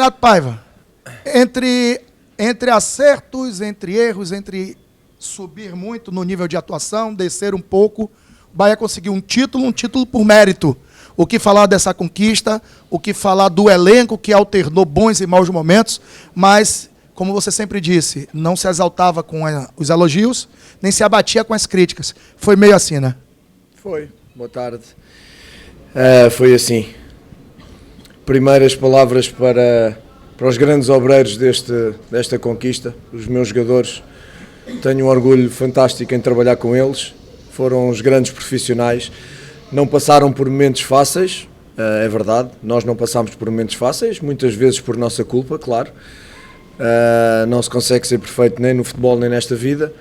Renato Paiva, entre acertos, entre erros, entre subir muito no nível de atuação, descer um pouco, o Bahia conseguiu um título por mérito. O que falar dessa conquista, o que falar do elenco que alternou bons e maus momentos, mas, como você sempre disse, não se exaltava com os elogios, nem se abatia com as críticas. Foi meio assim, né? Foi. Boa tarde. Foi assim. Primeiras palavras para os grandes obreiros desta conquista, os meus jogadores. Tenho um orgulho fantástico em trabalhar com eles. Foram os grandes profissionais. Não passaram por momentos fáceis, é verdade. Nós não passámos por momentos fáceis, muitas vezes por nossa culpa, claro. Não se consegue ser perfeito nem no futebol nem nesta vida.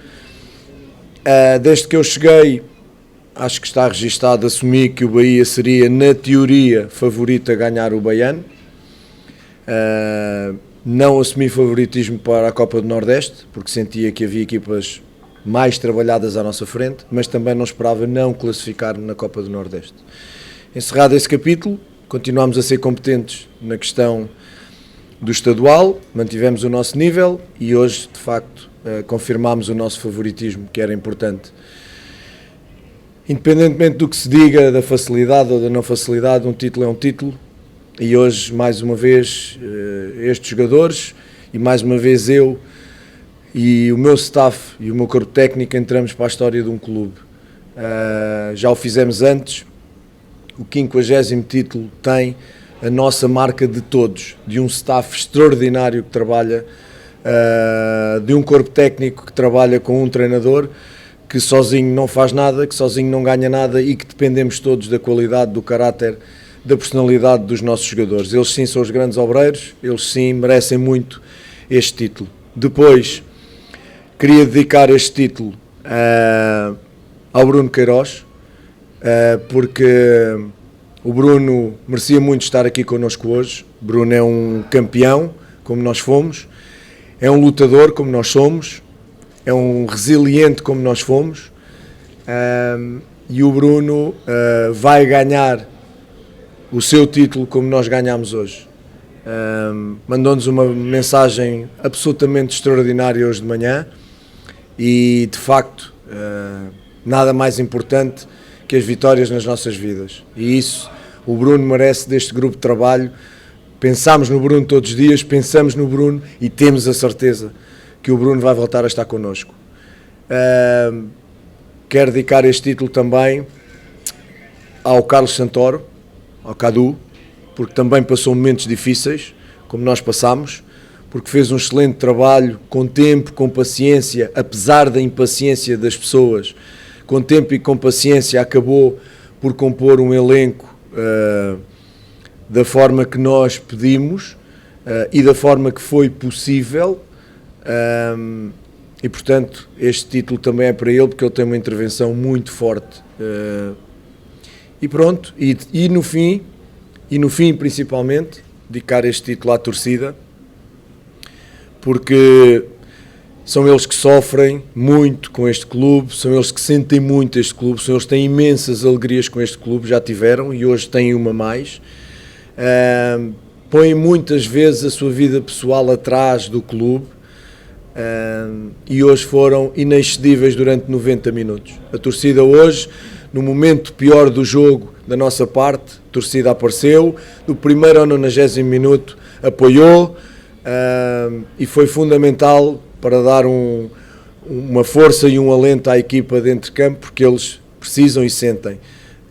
Desde que eu cheguei, acho que está registado, assumi que o Bahia seria, na teoria, favorito a ganhar o Baiano. Não assumi favoritismo para a Copa do Nordeste, porque sentia que havia equipas mais trabalhadas à nossa frente, mas também não esperava não classificar na Copa do Nordeste. Encerrado esse capítulo, continuámos a ser competentes na questão do estadual, mantivemos o nosso nível e hoje, de facto, confirmámos o nosso favoritismo, que era importante. Independentemente do que se diga, da facilidade ou da não facilidade, um título é um título e hoje, mais uma vez, estes jogadores e mais uma vez eu e o meu staff e o meu corpo técnico entramos para a história de um clube. Já o fizemos antes, o 50º título tem a nossa marca de todos, de um staff extraordinário que trabalha, de um corpo técnico que trabalha com um treinador que sozinho não faz nada, que sozinho não ganha nada e que dependemos todos da qualidade, do caráter, da personalidade dos nossos jogadores. Eles sim são os grandes obreiros, eles sim merecem muito este título. Depois, queria dedicar este título ao Bruno Queiroz, porque o Bruno merecia muito estar aqui connosco hoje. O Bruno é um campeão, como nós fomos, é um lutador, como nós somos, é um resiliente, como nós fomos, e o Bruno vai ganhar o seu título como nós ganhámos hoje. Mandou-nos uma mensagem absolutamente extraordinária hoje de manhã e, de facto, nada mais importante que as vitórias nas nossas vidas. E isso o Bruno merece deste grupo de trabalho. Pensámos no Bruno todos os dias, pensamos no Bruno e temos a certeza que o Bruno vai voltar a estar connosco. Quero dedicar este título também ao Carlos Santoro, ao Cadu, porque também passou momentos difíceis, como nós passámos, porque fez um excelente trabalho, com tempo, com paciência, apesar da impaciência das pessoas, com tempo e com paciência acabou por compor um elenco da forma que nós pedimos e da forma que foi possível, e portanto este título também é para ele, porque ele tem uma intervenção muito forte. E pronto, e no fim principalmente, dedicar este título à torcida, porque são eles que sofrem muito com este clube, são eles que sentem muito este clube, são eles que têm imensas alegrias com este clube, já tiveram e hoje têm uma mais. Põem muitas vezes a sua vida pessoal atrás do clube e hoje foram inexcedíveis durante 90 minutos. A torcida hoje, no momento pior do jogo da nossa parte, a torcida apareceu, do primeiro ao 90º minuto apoiou e foi fundamental para dar uma força e um alento à equipa dentro de campo, porque eles precisam e sentem.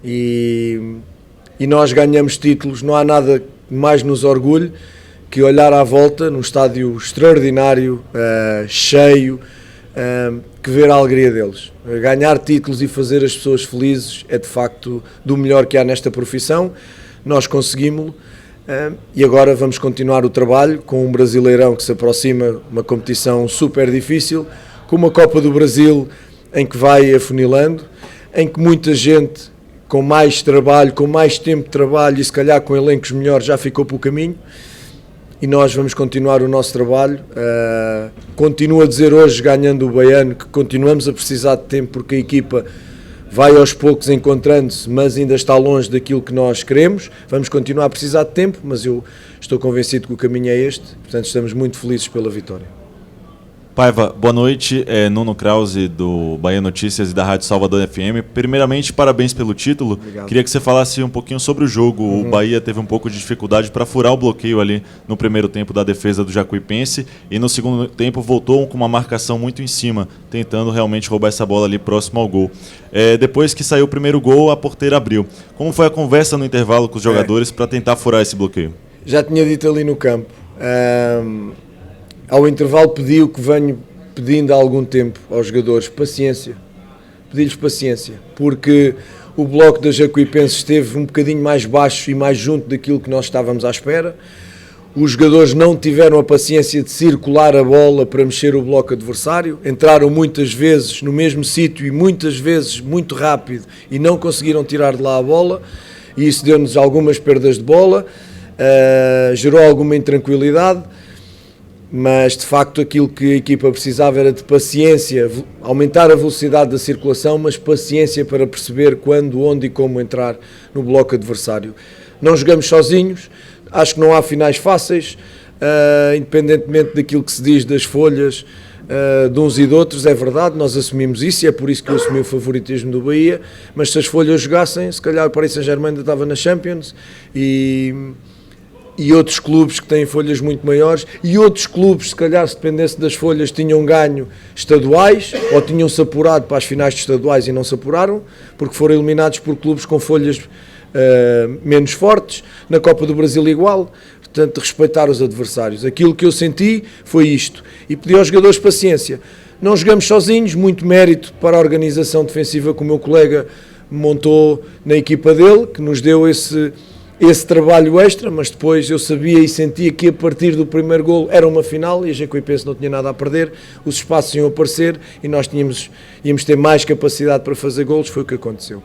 E nós ganhamos títulos, não há nada que mais nos orgulhe que olhar à volta num estádio extraordinário, cheio, que ver a alegria deles. Ganhar títulos e fazer as pessoas felizes é de facto do melhor que há nesta profissão. Nós conseguimos-lo e agora vamos continuar o trabalho com um Brasileirão que se aproxima, uma competição super difícil, com uma Copa do Brasil em que vai afunilando, em que muita gente com mais trabalho, com mais tempo de trabalho e se calhar com elencos melhores já ficou pelo caminho. E nós vamos continuar o nosso trabalho. Continuo a dizer hoje, ganhando o Baiano, que continuamos a precisar de tempo porque a equipa vai aos poucos encontrando-se, mas ainda está longe daquilo que nós queremos. Vamos continuar a precisar de tempo, mas eu estou convencido que o caminho é este, portanto estamos muito felizes pela vitória. Paiva, boa noite, Nuno Krause do Bahia Notícias e da Rádio Salvador FM. Primeiramente, parabéns pelo título. Obrigado. Queria que você falasse um pouquinho sobre o jogo. O Bahia teve um pouco de dificuldade para furar o bloqueio ali no primeiro tempo da defesa do Jacuipense e no segundo tempo voltou com uma marcação muito em cima, tentando realmente roubar essa bola ali próximo ao gol. Depois que saiu o primeiro gol, a porteira abriu. Como foi a conversa no intervalo com os jogadores para tentar furar esse bloqueio? Já tinha dito ali no campo. Ao intervalo pedi o que venho pedindo há algum tempo aos jogadores, paciência, pedi-lhes paciência, porque o bloco da Jacuipense esteve um bocadinho mais baixo e mais junto daquilo que nós estávamos à espera, os jogadores não tiveram a paciência de circular a bola para mexer o bloco adversário, entraram muitas vezes no mesmo sítio e muitas vezes muito rápido e não conseguiram tirar de lá a bola, e isso deu-nos algumas perdas de bola, gerou alguma intranquilidade. Mas de facto aquilo que a equipa precisava era de paciência, aumentar a velocidade da circulação, mas paciência para perceber quando, onde e como entrar no bloco adversário. Não jogamos sozinhos, acho que não há finais fáceis, independentemente daquilo que se diz das folhas de uns e de outros, é verdade, nós assumimos isso e é por isso que eu assumi o favoritismo do Bahia, mas se as folhas jogassem, se calhar o Paris Saint-Germain ainda estava na Champions e outros clubes que têm folhas muito maiores, e outros clubes, se calhar, se dependesse das folhas, tinham ganho estaduais, ou tinham-se apurado para as finais de estaduais e não se apuraram, porque foram eliminados por clubes com folhas menos fortes, na Copa do Brasil igual, portanto, respeitar os adversários. Aquilo que eu senti foi isto, e pedi aos jogadores paciência. Não jogamos sozinhos, muito mérito para a organização defensiva que o meu colega montou na equipa dele, que nos deu esse trabalho extra, mas depois eu sabia e sentia que a partir do primeiro golo era uma final e a Jacuipense não tinha nada a perder, os espaços iam aparecer e nós íamos ter mais capacidade para fazer golos, foi o que aconteceu.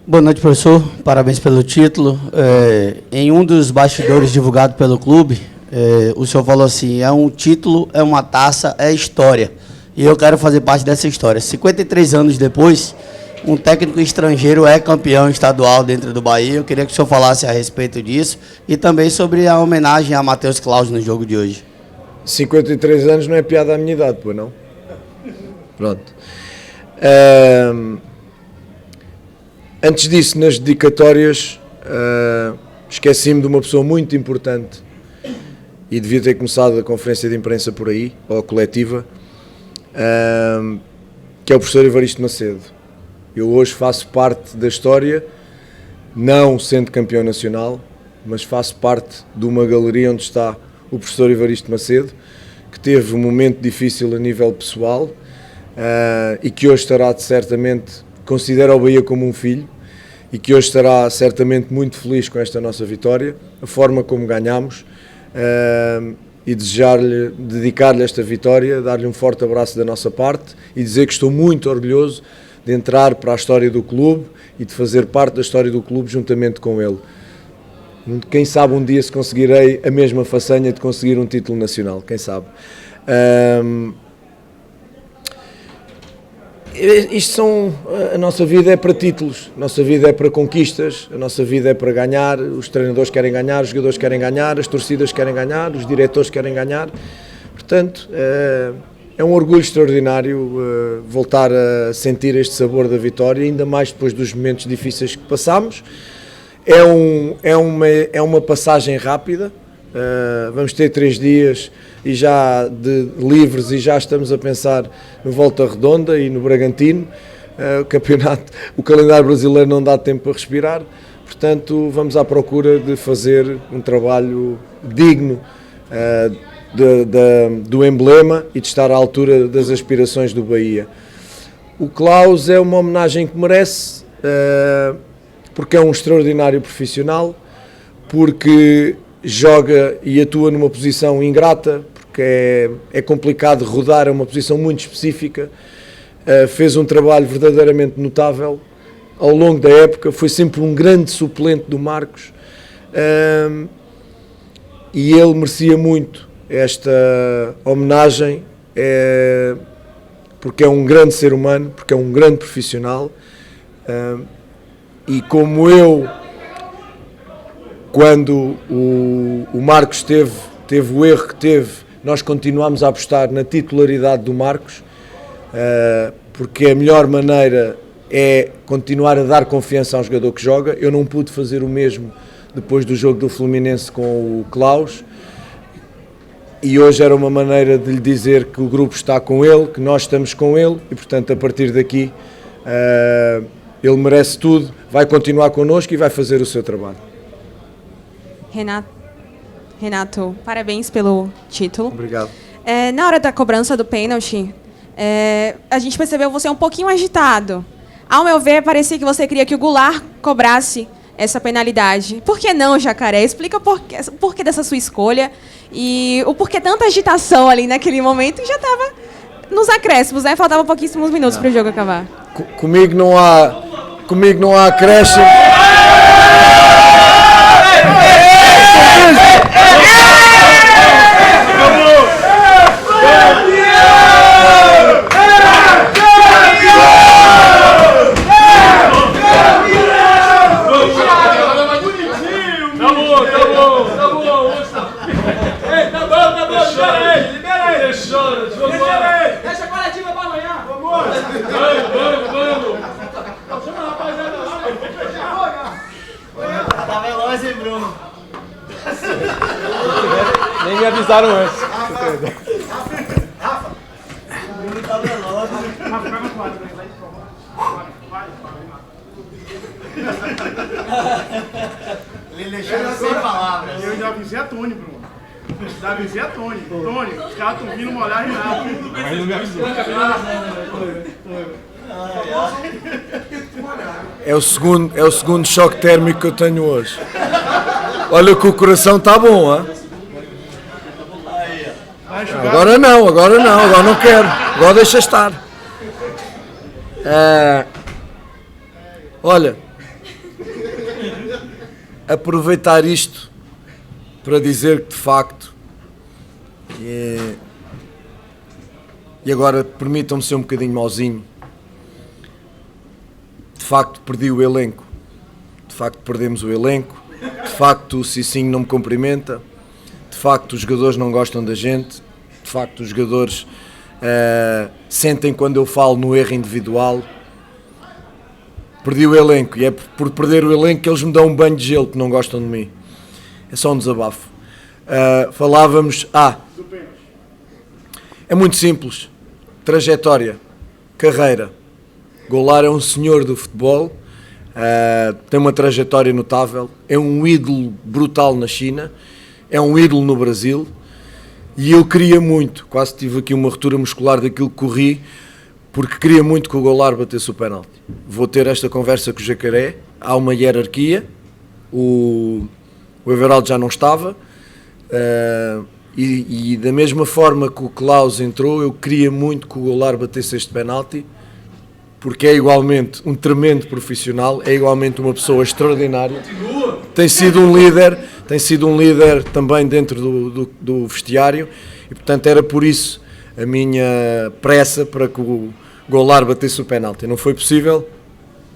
Boa noite, professor, parabéns pelo título. Em um dos bastidores divulgado pelo clube, o senhor falou assim, é um título, é uma taça, é história, e eu quero fazer parte dessa história. 53 anos depois, um técnico estrangeiro é campeão estadual dentro do Bahia. Eu queria que o senhor falasse a respeito disso e também sobre a homenagem a Matheus Claus no jogo de hoje. 53 anos não é piada à minha idade, pois não? Pronto. Antes disso, nas dedicatórias, esqueci-me de uma pessoa muito importante e devia ter começado a conferência de imprensa por aí, ou a coletiva, que é o professor Evaristo Macedo. Eu hoje faço parte da história, não sendo campeão nacional, mas faço parte de uma galeria onde está o professor Evaristo Macedo, que teve um momento difícil a nível pessoal e que hoje estará certamente, considera o Bahia como um filho, e que hoje estará certamente muito feliz com esta nossa vitória, a forma como ganhamos, e dedicar-lhe esta vitória, dar-lhe um forte abraço da nossa parte e dizer que estou muito orgulhoso de entrar para a história do clube e de fazer parte da história do clube juntamente com ele. Quem sabe um dia se conseguirei a mesma façanha de conseguir um título nacional, quem sabe. A nossa vida é para títulos, a nossa vida é para conquistas, a nossa vida é para ganhar, os treinadores querem ganhar, os jogadores querem ganhar, as torcidas querem ganhar, os diretores querem ganhar, portanto é um orgulho extraordinário voltar a sentir este sabor da vitória, ainda mais depois dos momentos difíceis que passamos. É uma passagem rápida, vamos ter 3 dias e já livres e já estamos a pensar no Volta Redonda e no Bragantino. O calendário brasileiro não dá tempo para respirar, portanto vamos à procura de fazer um trabalho digno do emblema e de estar à altura das aspirações do Bahia. O Klaus é uma homenagem que merece, porque é um extraordinário profissional, porque joga e atua numa posição ingrata, porque é complicado rodar, é uma posição muito específica, fez um trabalho verdadeiramente notável ao longo da época, foi sempre um grande suplente do Marcos, e ele merecia muito esta homenagem, porque é um grande ser humano, porque é um grande profissional, E como eu, quando o Marcos teve o erro que teve, nós continuámos a apostar na titularidade do Marcos, porque a melhor maneira é continuar a dar confiança ao jogador que joga. Eu não pude fazer o mesmo depois do jogo do Fluminense com o Klaus, e hoje era uma maneira de lhe dizer que o grupo está com ele, que nós estamos com ele, e portanto a partir daqui ele merece tudo, vai continuar connosco e vai fazer o seu trabalho. Renato, parabéns pelo título. Obrigado. Na hora da cobrança do pênalti, a gente percebeu você um pouquinho agitado. Ao meu ver, parecia que você queria que o Goulart cobrasse essa penalidade. Por que não, Jacaré? Explica o porquê dessa sua escolha e o porquê tanta agitação ali naquele momento, e já estava nos acréscimos, né? Faltavam pouquíssimos minutos para o jogo acabar. Comigo não há acréscimo. Deixa a coletiva pra amanhã. Vamos. Chama a rapaziada lá. Tá veloz, hein, Bruno? Nem me avisaram antes. Rafa. Bruno tá veloz. Rafa, pega o quadro. Ele deixou sem palavras. Eu já avisei a Tony, Bruno. Já avisei a Tony. Tony, os caras estão vindo molhar Renato. Mas não me avisou. É o segundo choque térmico que eu tenho hoje. Olha que o coração está bom, hein? Agora não quero. Agora deixa estar. Olha, aproveitar isto para dizer que de facto, e agora permitam-me ser um bocadinho mauzinho, de facto perdi o elenco, de facto perdemos o elenco, de facto o Cicinho não me cumprimenta, de facto os jogadores não gostam da gente, de facto os jogadores sentem quando eu falo no erro individual. Perdi o elenco, e é por perder o elenco que eles me dão um banho de gelo, que não gostam de mim. É só um desabafo. Falávamos... é muito simples. Trajetória, carreira. Goulart é um senhor do futebol, tem uma trajetória notável, é um ídolo brutal na China, é um ídolo no Brasil, e eu queria muito, quase tive aqui uma ruptura muscular daquilo que corri, porque queria muito que o Goulart batesse o penalti. Vou ter esta conversa com o Jacaré, há uma hierarquia, o Everaldo já não estava, e da mesma forma que o Klaus entrou, eu queria muito que o Goulart batesse este penalti, porque é igualmente um tremendo profissional, é igualmente uma pessoa extraordinária, tem sido um líder também dentro do vestiário, e portanto era por isso a minha pressa para que o Goulart batesse o penalti. Não foi possível,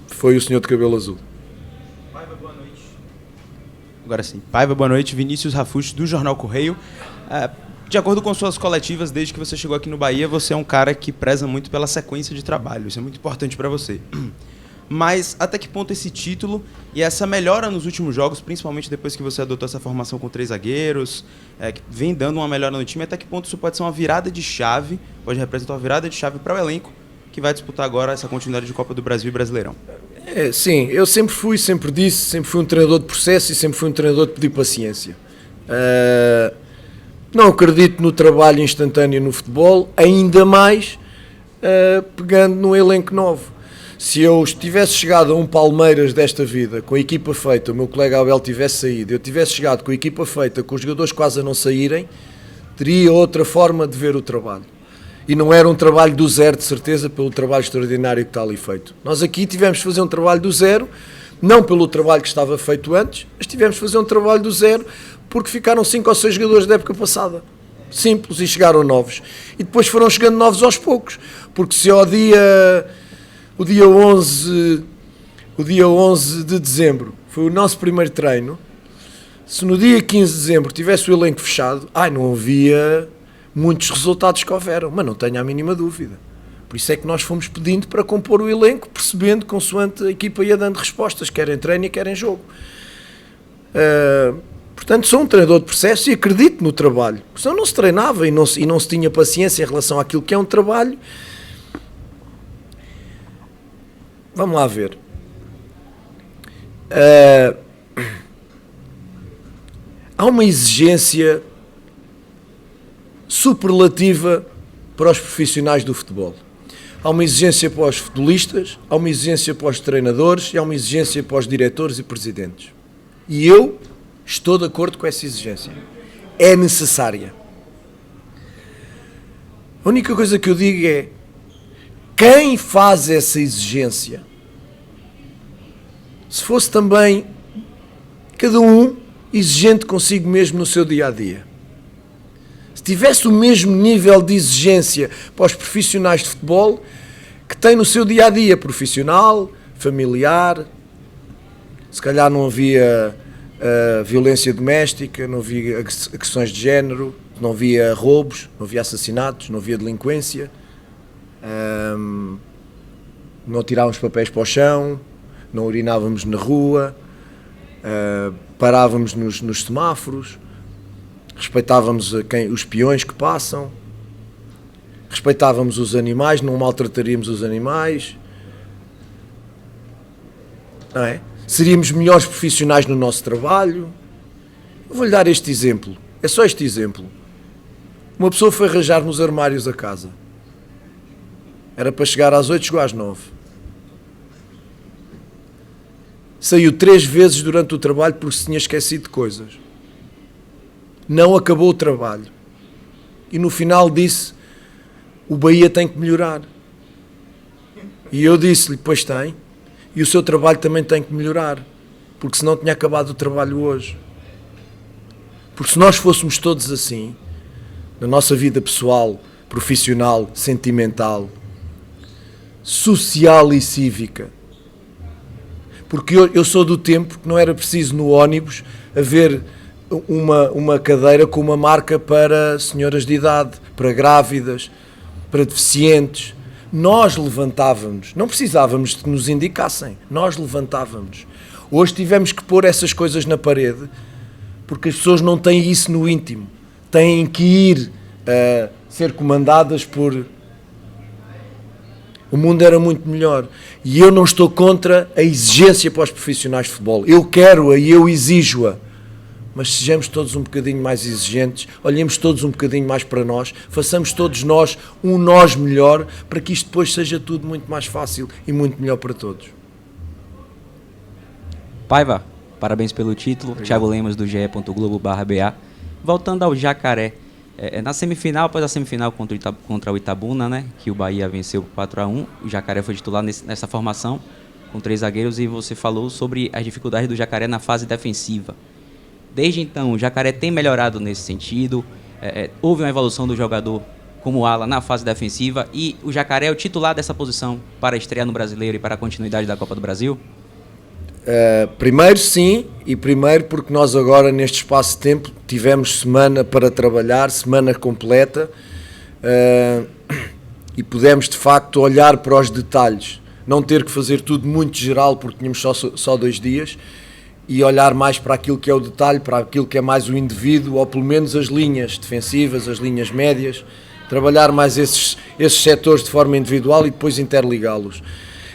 foi o senhor de cabelo azul. Paiva, boa noite. Agora sim. Paiva, boa noite. Vinícius Rafucci, do Jornal Correio. De acordo com suas coletivas, desde que você chegou aqui no Bahia, você é um cara que preza muito pela sequência de trabalho. Isso é muito importante para você. Mas até que ponto esse título e essa melhora nos últimos jogos, principalmente depois que você adotou essa formação com 3 zagueiros, que vem dando uma melhora no time, até que ponto isso pode ser uma virada de chave, pode representar uma virada de chave para o elenco que vai disputar agora essa continuidade de Copa do Brasil e Brasileirão? Sim, eu sempre fui um treinador de processo e sempre fui um treinador de pedir paciência. Não acredito no trabalho instantâneo no futebol, ainda mais pegando no elenco novo. Se eu tivesse chegado a um Palmeiras desta vida, com a equipa feita, o meu colega Abel tivesse saído, eu tivesse chegado com a equipa feita, com os jogadores quase a não saírem, teria outra forma de ver o trabalho. E não era um trabalho do zero, de certeza, pelo trabalho extraordinário que está ali feito. Nós aqui tivemos de fazer um trabalho do zero, não pelo trabalho que estava feito antes, mas tivemos de fazer um trabalho do zero, porque ficaram 5 ou 6 jogadores da época passada. Simples, e chegaram novos. E depois foram chegando novos aos poucos, porque se o dia 11 o dia 11 de dezembro foi o nosso primeiro treino, se no dia 15 de dezembro tivesse o elenco fechado, não havia muitos resultados que houveram, mas não tenho a mínima dúvida. Por isso é que nós fomos pedindo para compor o elenco, percebendo consoante a equipa ia dando respostas, quer em treino e quer em jogo. Portanto, sou um treinador de processo e acredito no trabalho. Porque senão não se treinava e não se tinha paciência em relação àquilo que é um trabalho. Vamos lá ver. Há uma exigência superlativa para os profissionais do futebol. Há uma exigência para os futebolistas, há uma exigência para os treinadores e há uma exigência para os diretores e presidentes. E eu estou de acordo com essa exigência. É necessária. A única coisa que eu digo é: quem faz essa exigência, se fosse também cada um exigente consigo mesmo no seu dia-a-dia, se tivesse o mesmo nível de exigência para os profissionais de futebol que tem no seu dia-a-dia profissional, familiar, se calhar não havia violência doméstica, não havia agressões de género, não havia roubos, não havia assassinatos, não havia delinquência, não tirávamos papéis para o chão, não urinávamos na rua, parávamos nos semáforos, respeitávamos os peões que passam, respeitávamos os animais, não maltrataríamos os animais, não é? Seríamos melhores profissionais no nosso trabalho. Eu vou-lhe dar este exemplo, é só este exemplo. Uma pessoa foi arranjar nos armários a casa. Era para chegar às 8, chegou às 9. Saiu 3 vezes durante o trabalho porque se tinha esquecido de coisas. Não acabou o trabalho. E no final disse: o Bahia tem que melhorar. E eu disse-lhe: pois tem. E o seu trabalho também tem que melhorar. Porque senão tinha acabado o trabalho hoje. Porque se nós fôssemos todos assim, na nossa vida pessoal, profissional, sentimental, social e cívica, porque eu sou do tempo que não era preciso no ónibus haver uma cadeira com uma marca para senhoras de idade, para grávidas, para deficientes. Nós levantávamos, não precisávamos de que nos indicassem, nós levantávamos. Hoje tivemos que pôr essas coisas na parede, porque as pessoas não têm isso no íntimo, têm que ir a ser comandadas por... O mundo era muito melhor. E eu não estou contra a exigência para os profissionais de futebol. Eu quero-a e eu exijo-a. Mas sejamos todos um bocadinho mais exigentes, olhemos todos um bocadinho mais para nós, façamos todos nós um nós melhor, para que isto depois seja tudo muito mais fácil e muito melhor para todos. Paiva, parabéns pelo título. Thiago Lemos, do ge.globo.ba. Voltando ao Jacaré, na semifinal, após a semifinal contra o Itabuna, né, que o Bahia venceu por 4-1, o Jacaré foi titular nessa formação, com 3 zagueiros, e você falou sobre as dificuldades do Jacaré na fase defensiva. Desde então, o Jacaré tem melhorado nesse sentido, houve uma evolução do jogador como ala na fase defensiva, e o Jacaré é o titular dessa posição para estrear no Brasileiro e para a continuidade da Copa do Brasil? Primeiro sim, e primeiro porque nós agora neste espaço de tempo tivemos semana para trabalhar, semana completa, e pudemos de facto olhar para os detalhes, não ter que fazer tudo muito geral porque tínhamos só 2 dias, e olhar mais para aquilo que é o detalhe, para aquilo que é mais o indivíduo, ou pelo menos as linhas defensivas, as linhas médias, trabalhar mais esses setores de forma individual e depois interligá-los.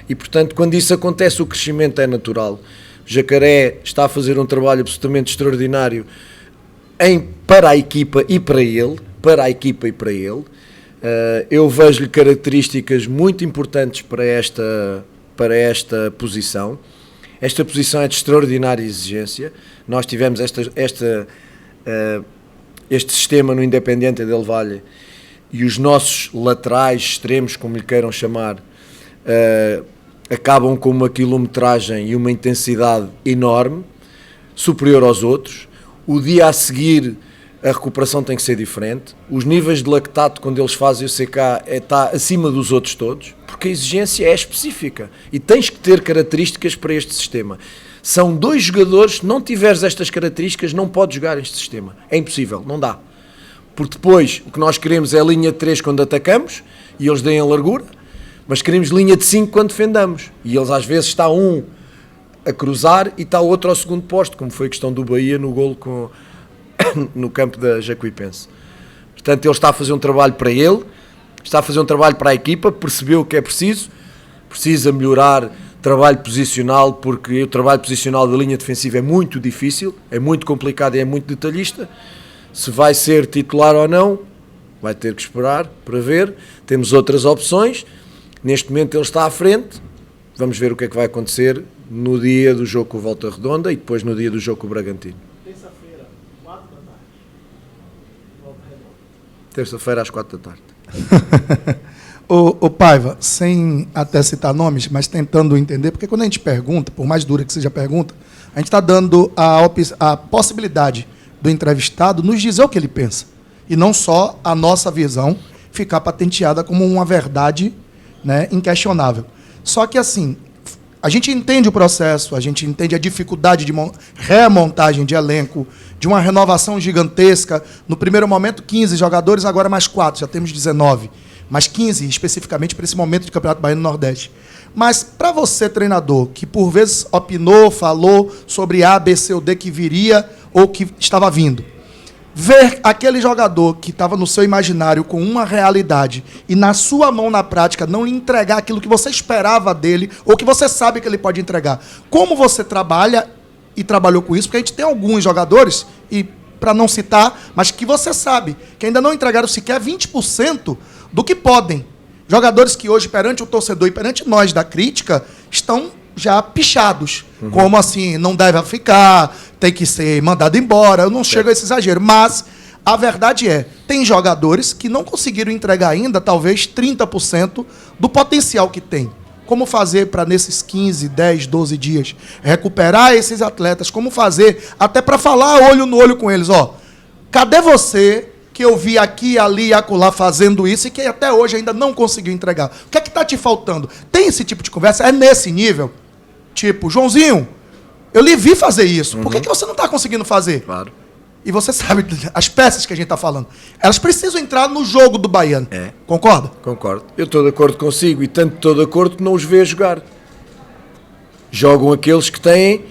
E, portanto, quando isso acontece, o crescimento é natural. O Jacaré está a fazer um trabalho absolutamente extraordinário para a equipa e para ele. Eu vejo-lhe características muito importantes para esta posição. Esta posição é de extraordinária exigência. Nós tivemos este sistema no Independiente del Valle, e os nossos laterais, extremos, como lhe queiram chamar, acabam com uma quilometragem e uma intensidade enorme, superior aos outros. O dia a seguir a recuperação tem que ser diferente, os níveis de lactato quando eles fazem o CK está acima dos outros todos, porque a exigência é específica e tens que ter características para este sistema. São 2 jogadores, se não tiveres estas características não podes jogar este sistema, é impossível, não dá. Porque depois o que nós queremos é a linha de 3 quando atacamos e eles deem a largura, mas queremos linha de 5 quando defendamos e eles às vezes está um a cruzar e está o outro ao segundo posto, como foi a questão do Bahia no golo no campo da Jacuipense. Portanto, ele está a fazer um trabalho para ele, está a fazer um trabalho para a equipa, percebeu o que é preciso, precisa melhorar trabalho posicional, porque o trabalho posicional da linha defensiva é muito difícil, é muito complicado e é muito detalhista. Se vai ser titular ou não, vai ter que esperar para ver. Temos outras opções, neste momento ele está à frente, vamos ver o que é que vai acontecer no dia do jogo com o Volta Redonda e depois no dia do jogo com o Bragantino. Terça-feira, 4 da tarde. Volta Redonda. Terça-feira às 4 da tarde. Ô Paiva, sem até citar nomes, mas tentando entender, porque quando a gente pergunta, por mais dura que seja a pergunta, a gente está dando a possibilidade do entrevistado nos dizer o que ele pensa, e não só a nossa visão ficar patenteada como uma verdade, né, inquestionável. Só que, assim, a gente entende o processo, a gente entende a dificuldade de remontagem de elenco, de uma renovação gigantesca. No primeiro momento, 15 jogadores, agora mais 4, já temos 19. Mas 15 especificamente para esse momento de Campeonato Baiano no Nordeste. Mas para você, treinador, que por vezes opinou, falou sobre A, B, C ou D que viria ou que estava vindo, ver aquele jogador que estava no seu imaginário com uma realidade e na sua mão, na prática, não lhe entregar aquilo que você esperava dele ou que você sabe que ele pode entregar. Como você trabalha e trabalhou com isso? Porque a gente tem alguns jogadores, e para não citar, mas que você sabe que ainda não entregaram sequer 20% do que podem. Jogadores que hoje, perante o torcedor e perante nós da crítica, estão já pichados. Como assim, não deve ficar, tem que ser mandado embora. Eu não chego a esse exagero. Mas a verdade é, tem jogadores que não conseguiram entregar ainda, talvez, 30% do potencial que tem. Como fazer para, nesses 15, 10, 12 dias, recuperar esses atletas? Como fazer até para falar olho no olho com eles? Ó, cadê você que eu vi aqui, ali e acolá fazendo isso e que até hoje ainda não conseguiu entregar? O que é que está te faltando? Tem esse tipo de conversa? É nesse nível? Tipo, Joãozinho, eu lhe vi fazer isso. Por que você não está conseguindo fazer? Claro. E você sabe, as peças que a gente está falando, elas precisam entrar no jogo do Baiano. É. Concorda? Concordo. Eu estou de acordo consigo e tanto estou de acordo que não os vejo jogar. Jogam aqueles que têm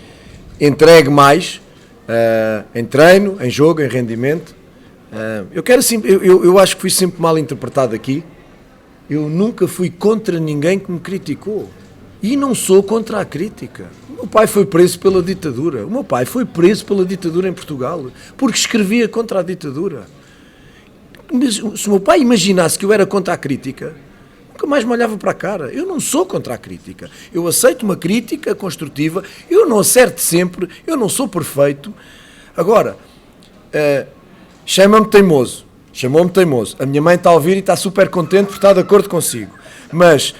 entregue mais em treino, em jogo, em rendimento. Eu acho que fui sempre mal interpretado aqui. Eu nunca fui contra ninguém que me criticou. E não sou contra a crítica. O meu pai foi preso pela ditadura. O meu pai foi preso pela ditadura em Portugal, porque escrevia contra a ditadura. Se o meu pai imaginasse que eu era contra a crítica, nunca mais me olhava para a cara. Eu não sou contra a crítica. Eu aceito uma crítica construtiva. Eu não acerto sempre. Eu não sou perfeito. Agora, chama-me teimoso. Chamou-me teimoso. A minha mãe está a ouvir e está super contente porque está de acordo consigo. Mas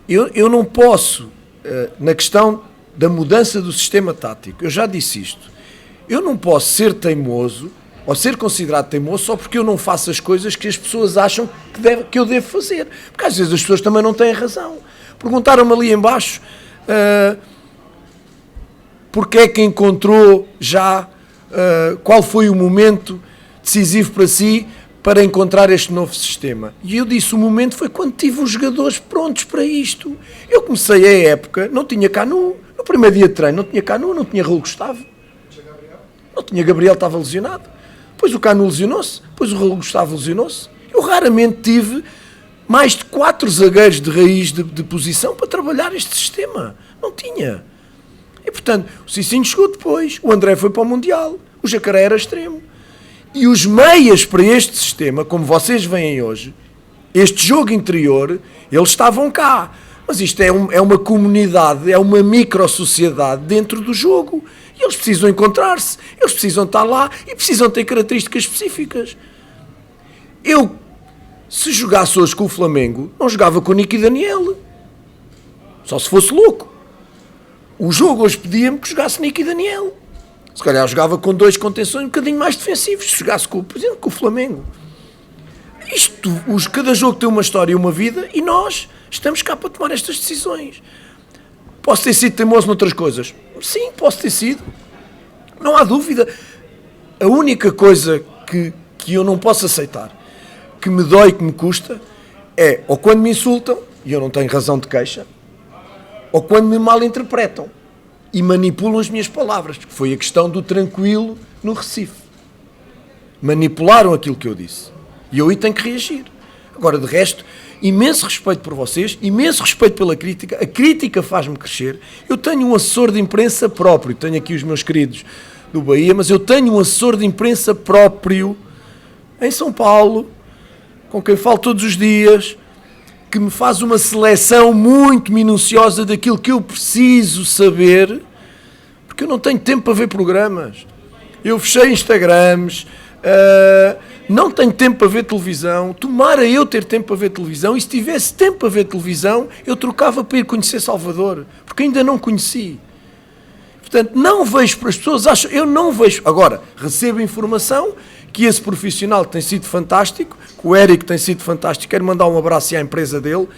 eu não posso, na questão da mudança do sistema tático, eu já disse isto, eu não posso ser teimoso ou ser considerado teimoso só porque eu não faço as coisas que as pessoas acham que eu devo fazer. Porque às vezes as pessoas também não têm razão. Perguntaram-me ali em baixo porque é que encontrou já, qual foi o momento decisivo para si para encontrar este novo sistema. E eu disse, o momento foi quando tive os jogadores prontos para isto. Eu comecei a época, não tinha Canu, no primeiro dia de treino não tinha Canu, não tinha Raul Gustavo. Não tinha Gabriel, estava lesionado. Depois o Canu lesionou-se, depois o Raul Gustavo lesionou-se. Eu raramente tive mais de 4 zagueiros de raiz de posição para trabalhar este sistema. Não tinha. E portanto, o Cicinho chegou depois, o André foi para o Mundial, o Jacaré era extremo. E os meias para este sistema, como vocês veem hoje, este jogo interior, eles estavam cá. Mas isto é uma comunidade, é uma micro-sociedade dentro do jogo. E eles precisam encontrar-se, eles precisam estar lá e precisam ter características específicas. Eu, se jogasse hoje com o Flamengo, não jogava com o Nico e Daniel. Só se fosse louco. O jogo hoje pedia-me que jogasse Nico e Daniel. Se calhar jogava com 2 contenções um bocadinho mais defensivos, se jogasse, por exemplo, com o Flamengo. Cada jogo tem uma história e uma vida e nós estamos cá para tomar estas decisões. Posso ter sido teimoso noutras coisas? Sim, posso ter sido. Não há dúvida. A única coisa que eu não posso aceitar, que me dói, que me custa, é ou quando me insultam, e eu não tenho razão de queixa, ou quando me mal interpretam e manipulam as minhas palavras, que foi a questão do tranquilo no Recife. Manipularam aquilo que eu disse. E eu aí tenho que reagir. Agora, de resto, imenso respeito por vocês, imenso respeito pela crítica. A crítica faz-me crescer. Eu tenho um assessor de imprensa próprio. Tenho aqui os meus queridos do Bahia, mas eu tenho um assessor de imprensa próprio em São Paulo, com quem falo todos os dias, que me faz uma seleção muito minuciosa daquilo que eu preciso saber, porque eu não tenho tempo para ver programas. Eu fechei Instagrams, não tenho tempo para ver televisão. Tomara eu ter tempo para ver televisão, e se tivesse tempo para ver televisão, eu trocava para ir conhecer Salvador, porque ainda não conheci. Portanto, não vejo para as pessoas, eu não vejo. Agora, recebo informação que esse profissional tem sido fantástico, que o Érico tem sido fantástico, quero mandar um abraço à empresa dele,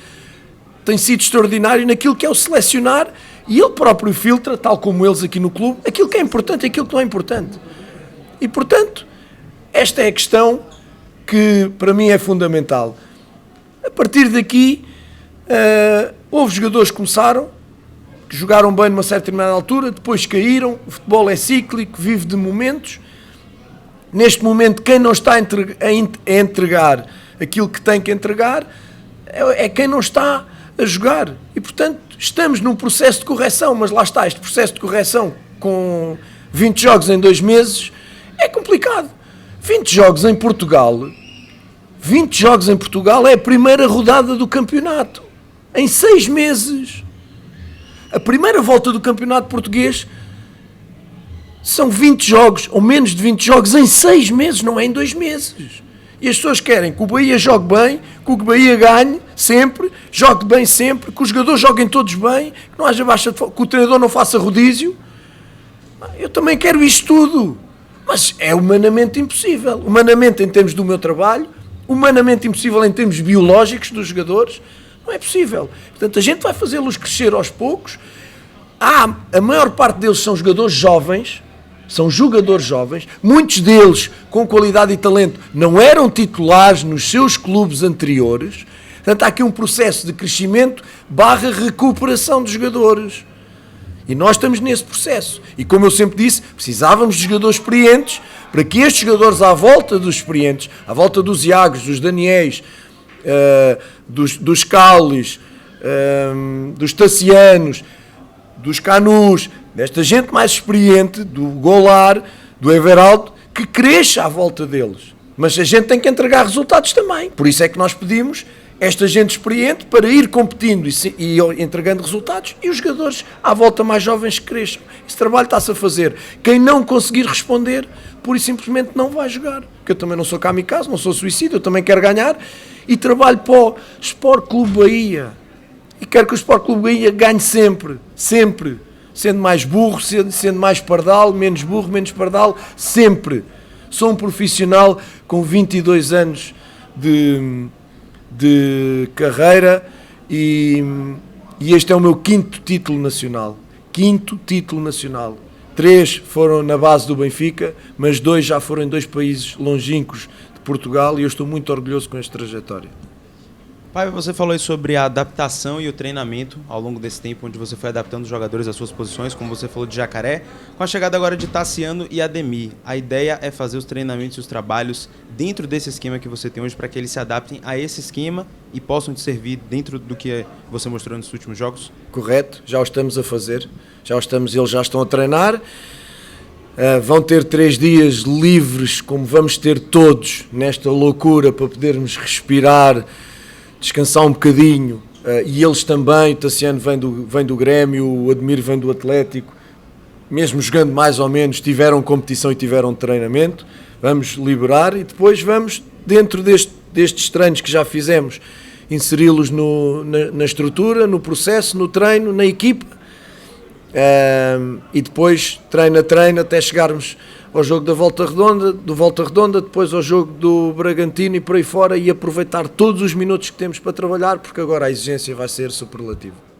tem sido extraordinário naquilo que é o selecionar, e ele próprio filtra, tal como eles aqui no clube, aquilo que é importante e aquilo que não é importante. E, portanto, esta é a questão que para mim é fundamental. A partir daqui, houve jogadores que começaram, que jogaram bem numa certa determinada altura, depois caíram. O futebol é cíclico, vive de momentos. Neste momento, quem não está a entregar aquilo que tem que entregar é quem não está a jogar. E, portanto, estamos num processo de correção, mas lá está, este processo de correção com 20 jogos em 2 meses é complicado. 20 jogos em Portugal é a primeira rodada do campeonato. Em 6 meses. A primeira volta do campeonato português são 20 jogos, ou menos de 20 jogos, em 6 meses, não é em 2 meses. E as pessoas querem que o Bahia jogue bem, que o Bahia ganhe sempre, jogue bem sempre, que os jogadores joguem todos bem, que não haja baixa de fome, que o treinador não faça rodízio. Eu também quero isto tudo. Mas é humanamente impossível. Humanamente em termos do meu trabalho, humanamente impossível em termos biológicos dos jogadores. Não é possível. Portanto, a gente vai fazê-los crescer aos poucos. A maior parte deles são jogadores jovens, muitos deles com qualidade e talento não eram titulares nos seus clubes anteriores. Portanto, há aqui um processo de crescimento / recuperação de jogadores. E nós estamos nesse processo. E como eu sempre disse, precisávamos de jogadores experientes para que estes jogadores à volta dos experientes, à volta dos Iagos, dos Daniéis, dos Caulis, dos Tassianos, dos Canus, desta gente mais experiente, do Goulart, do Everaldo, que cresça à volta deles. Mas a gente tem que entregar resultados também. Por isso é que nós pedimos esta gente experiente para ir competindo e entregando resultados, e os jogadores à volta mais jovens que cresçam. Esse trabalho está-se a fazer. Quem não conseguir responder, pura e simplesmente não vai jogar. Porque eu também não sou kamikaze, não sou suicida, eu também quero ganhar, e trabalho para o Sport Clube Bahia. E quero que o Sport Clube Bahia ganhe sempre, sempre. Sendo mais burro, sendo mais pardal, menos burro, menos pardal, sempre. Sou um profissional com 22 anos de carreira e este é o meu 5º título nacional. 5º título nacional. 3 foram na base do Benfica, mas 2 já foram em 2 países longínquos de Portugal, e eu estou muito orgulhoso com esta trajetória. Pai, você falou aí sobre a adaptação e o treinamento ao longo desse tempo, onde você foi adaptando os jogadores às suas posições, como você falou de Jacaré, com a chegada agora de Tassiano e Ademir. A ideia é fazer os treinamentos e os trabalhos dentro desse esquema que você tem hoje, para que eles se adaptem a esse esquema e possam te servir dentro do que você mostrou nos últimos jogos? Correto, já o estamos a fazer, eles já estão a treinar. Vão ter 3 dias livres, como vamos ter todos nesta loucura, para podermos respirar, descansar um bocadinho, e eles também. O Tassiano vem do Grêmio, o Ademir vem do Atlético, mesmo jogando mais ou menos, tiveram competição e tiveram treinamento. Vamos liberar e depois vamos, dentro destes treinos que já fizemos, inseri-los na estrutura, no processo, no treino, na equipa, e depois treino a treino até chegarmos ao jogo da Volta Redonda, do Volta Redonda, depois ao jogo do Bragantino e por aí fora, e aproveitar todos os minutos que temos para trabalhar, porque agora a exigência vai ser superlativa.